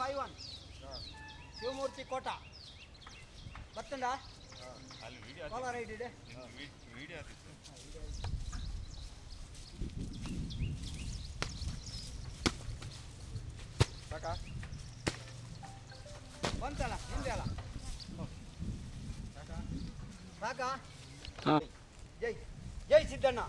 ಸಾಯಿವನ್ ಶಿವಮೂರ್ತಿ ಕೋಟ ಬರ್ತಂಡ ಕೋಲಾರ ಇಡಿದೆ ಬಂತಲ್ಲ ನಿಂದೆ ಅಲ್ಲ ಸಾಕಾ ಜೈ ಜೈ ಸಿದ್ದಣ್ಣ.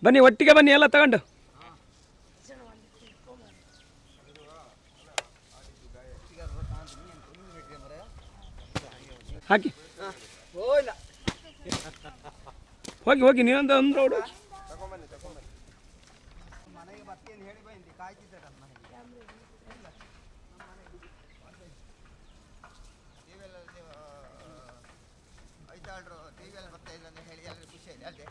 ಬನ್ನಿ ಒಟ್ಟಿಗೆ ಬನ್ನಿ ಎಲ್ಲ ತಗೊಂಡು ಹಾಕಿ ಹೋಗಿ ಹೋಗಿ ನೀವೊಂದು ಒಂದು ರೋಡ್ ಮನೆಗೆ ಬರ್ತೀನಿ ಹೇಳಿ ಬಂದು ಕಾಯ್ತಿದ್ದಾರೆ ಮನೆಗೆ ಐದಾಳ್ರು ಟಿ ವಿಯಲ್ಲಿ ಬರ್ತಾ ಇಲ್ಲ ಅಂತ ಹೇಳಿ ಎಲ್ಲರೂ ಖುಷಿ ಇದೆ ಅದೇ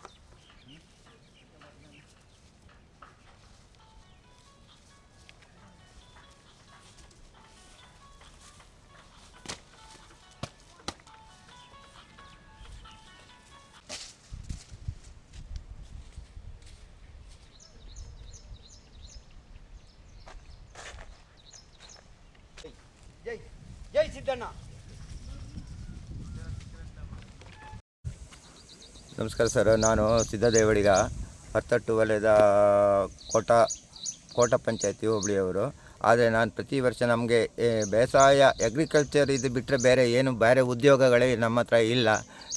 ಜೈ ಜೈ ಸಿದ್ದಣ್ಣ. ನಮಸ್ಕಾರ ಸರ್, ನಾನು ಸಿದ್ದದೇವಡಿಗ ಹತ್ತಟ್ಟು ವಲಯದ ಕೋಟ ಪಂಚಾಯತಿ ಹೋಬಳಿಯವರು. ಆದರೆ ನಾನು ಪ್ರತಿ ವರ್ಷ ನಮಗೆ ಬೇಸಾಯ ಅಗ್ರಿಕಲ್ಚರ್ ಇದು ಬಿಟ್ಟರೆ ಬೇರೆ ಉದ್ಯೋಗಗಳೇ ನಮ್ಮ ಹತ್ರ ಇಲ್ಲ.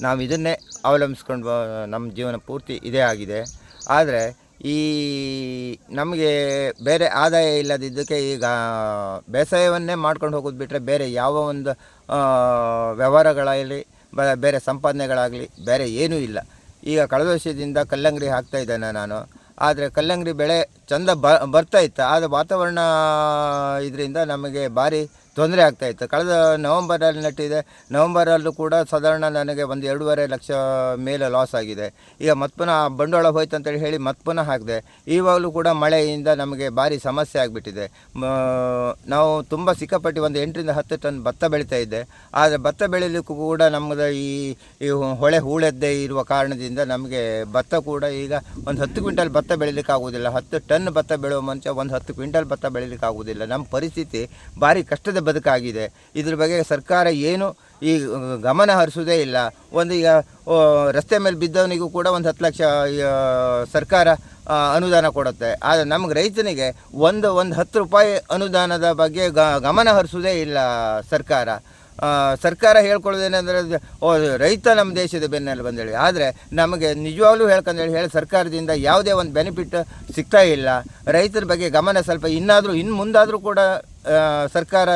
ನಾವು ಇದನ್ನೇ ಅವಲಂಬಿಸ್ಕೊಂಡು ನಮ್ಮ ಜೀವನ ಪೂರ್ತಿ ಇದೇ ಆಗಿದೆ. ಆದರೆ ಈ ನಮಗೆ ಬೇರೆ ಆದಾಯ ಇಲ್ಲದಿದ್ದಕ್ಕೆ ಈಗ ಬೇಸಾಯವನ್ನೇ ಮಾಡ್ಕೊಂಡು ಹೋಗೋದು ಬಿಟ್ಟರೆ ಬೇರೆ ಯಾವ ಒಂದು ವ್ಯವಹಾರಗಳಲ್ಲಿ ಬೇರೆ ಸಂಪಾದನೆಗಳಾಗಲಿ ಬೇರೆ ಏನೂ ಇಲ್ಲ. ಈಗ ಕಳೆದ ವರ್ಷದಿಂದ ಕಲ್ಲಂಗಡಿ ಹಾಕ್ತಾಯಿದ್ದೇನೆ ನಾನು. ಆದರೆ ಕಲ್ಲಂಗಡಿ ಬೆಳೆ ಚೆಂದ ಬರ್ತಾಯಿತ್ತು. ಆದರೆ ವಾತಾವರಣ ಇದರಿಂದ ನಮಗೆ ಭಾರಿ ತೊಂದರೆ ಆಗ್ತಾಯಿತ್ತು. ಕಳೆದ ನವಂಬರಲ್ಲಿ ನಟ್ಟಿದೆ. ನವಂಬರಲ್ಲೂ ಕೂಡ ಸಾಧಾರಣ ನನಗೆ ಒಂದು 2.5 ಲಕ್ಷ ಮೇಲೆ ಲಾಸ್ ಆಗಿದೆ. ಈಗ ಮತ್ತೆ ಪುನಃ ಬಂಡವಾಳ ಹೋಯ್ತು ಅಂತೇಳಿ ಹೇಳಿ ಮತ್ತೆ ಪುನಃ ಹಾಕಿದೆ. ಇವಾಗಲೂ ಕೂಡ ಮಳೆಯಿಂದ ನಮಗೆ ಭಾರಿ ಸಮಸ್ಯೆ ಆಗಿಬಿಟ್ಟಿದೆ. ನಾವು ತುಂಬ ಸಿಕ್ಕಾಪಟ್ಟಿ ಒಂದು 8ರಿಂದ 10 ಟನ್ ಭತ್ತ ಬೆಳೀತಾ ಇದ್ದೆ. ಆದರೆ ಭತ್ತ ಬೆಳೀಲಿಕ್ಕೂ ಕೂಡ ನಮ್ಮದು ಈ ಹೊಳೆ ಹೂಳೆದ್ದೇ ಇರುವ ಕಾರಣದಿಂದ ನಮಗೆ ಭತ್ತ ಕೂಡ ಈಗ ಒಂದು 10 ಕ್ವಿಂಟಲ್ ಭತ್ತ ಬೆಳೀಲಿಕ್ಕೆ ಆಗೋದಿಲ್ಲ. 10 ಟನ್ ಭತ್ತ ಬೆಳೆಯುವ ಮುಂಚೆ ಒಂದು 10 ಕ್ವಿಂಟಲ್ ಭತ್ತ ಬೆಳೀಲಿಕ್ಕೆ ಆಗೋದಿಲ್ಲ. ನಮ್ಮ ಪರಿಸ್ಥಿತಿ ಭಾರಿ ಕಷ್ಟದ ಬದುಕಾಗಿದೆ. ಇದ್ರ ಬಗ್ಗೆ ಸರ್ಕಾರ ಏನು ಈ ಗಮನ ಹರಿಸೋದೇ ಇಲ್ಲ. ಒಂದು ಈಗ ರಸ್ತೆ ಮೇಲೆ ಬಿದ್ದವನಿಗೂ ಕೂಡ ಒಂದು 10 ಲಕ್ಷ ಸರ್ಕಾರ ಅನುದಾನ ಕೊಡುತ್ತೆ. ಆದರೆ ನಮಗೆ ರೈತನಿಗೆ ಒಂದು 10 ರೂಪಾಯಿ ಅನುದಾನದ ಬಗ್ಗೆ ಗಮನ ಹರಿಸೋದೇ ಇಲ್ಲ ಸರ್ಕಾರ. ಸರ್ಕಾರ ಹೇಳ್ಕೊಳ್ಳೋದೇನೆಂದರೆ ರೈತ ನಮ್ಮ ದೇಶದ ಬೆನ್ನೆಲು ಬಂದೇಳಿ. ಆದರೆ ನಮಗೆ ನಿಜವಾಗ್ಲೂ ಹೇಳಿ ಸರ್ಕಾರದಿಂದ ಯಾವುದೇ ಒಂದು ಬೆನಿಫಿಟ್ ಸಿಗ್ತಾ ಇಲ್ಲ. ರೈತರ ಬಗ್ಗೆ ಗಮನ ಸ್ವಲ್ಪ ಇನ್ನು ಮುಂದಾದರೂ ಕೂಡ ಸರ್ಕಾರ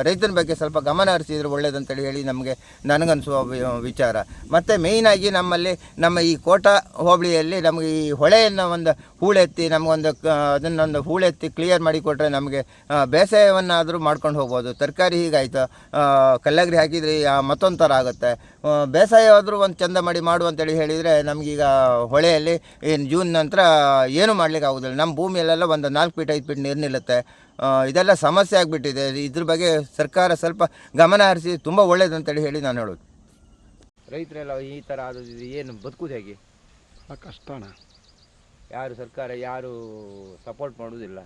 ರೈತನ ಬಗ್ಗೆ ಸ್ವಲ್ಪ ಗಮನ ಹರಿಸಿದ್ರೆ ಒಳ್ಳೆಯದಂತೇಳಿ ಹೇಳಿ ನನಗನ್ನಿಸುವ ವಿಚಾರ. ಮತ್ತು ಮೇಯ್ನಾಗಿ ನಮ್ಮ ಈ ಕೋಟ ಹೋಬಳಿಯಲ್ಲಿ ನಮಗೆ ಈ ಹೊಳೆಯನ್ನು ಒಂದು ಹೂಳೆತ್ತಿ ಅದನ್ನೊಂದು ಹೂಳೆತ್ತಿ ಕ್ಲಿಯರ್ ಮಾಡಿಕೊಟ್ರೆ ನಮಗೆ ಬೇಸಾಯವನ್ನಾದರೂ ಮಾಡ್ಕೊಂಡು ಹೋಗ್ಬೋದು. ತರಕಾರಿ ಹೀಗಾಯಿತು, ಕಲ್ಲಂಗಡಿ ಹಾಕಿದರೆ ಮತ್ತೊಂದು ಥರ ಆಗುತ್ತೆ. ಬೇಸಾಯವಾದರೂ ಒಂದು ಚೆಂದ ಮಾಡು ಅಂತೇಳಿ ಹೇಳಿದರೆ ನಮಗೀಗ ಹೊಳೆಯಲ್ಲಿ ಜೂನ್ ನಂತರ ಏನೂ ಮಾಡಲಿಕ್ಕೆ ಆಗೋದಿಲ್ಲ. ನಮ್ಮ ಭೂಮಿಯಲ್ಲೆಲ್ಲ ಒಂದು 4 ಫೀಟ್ 5 ಫೀಟ್ ನೀರು ನಿಲ್ಲುತ್ತೆ. ಇದೆಲ್ಲ ಸಮಸ್ಯೆ ಆಗಿಬಿಟ್ಟಿದೆ. ಇದ್ರ ಬಗ್ಗೆ ಸರ್ಕಾರ ಸ್ವಲ್ಪ ಗಮನ ಹರಿಸಿ ತುಂಬ ಒಳ್ಳೇದಂತೇಳಿ ಹೇಳಿ ನಾನು ಹೇಳೋದು. ರೈತರೆಲ್ಲ ಈ ಥರ ಆದದ್ದು ಏನು ಬದುಕುದು ಹೇಗೆ? ಕಷ್ಟಣ. ಯಾರು ಸರ್ಕಾರ ಯಾರು ಸಪೋರ್ಟ್ ಮಾಡೋದಿಲ್ಲ.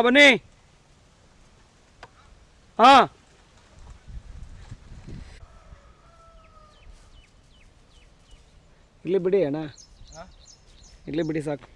ಬನ್ನಿ. ಹಾಂ ಇಲ್ಲಿ ಬಿಡಿ ಅಣ್ಣ, ಇಲ್ಲಿ ಬಿಡಿ ಸಾಕು.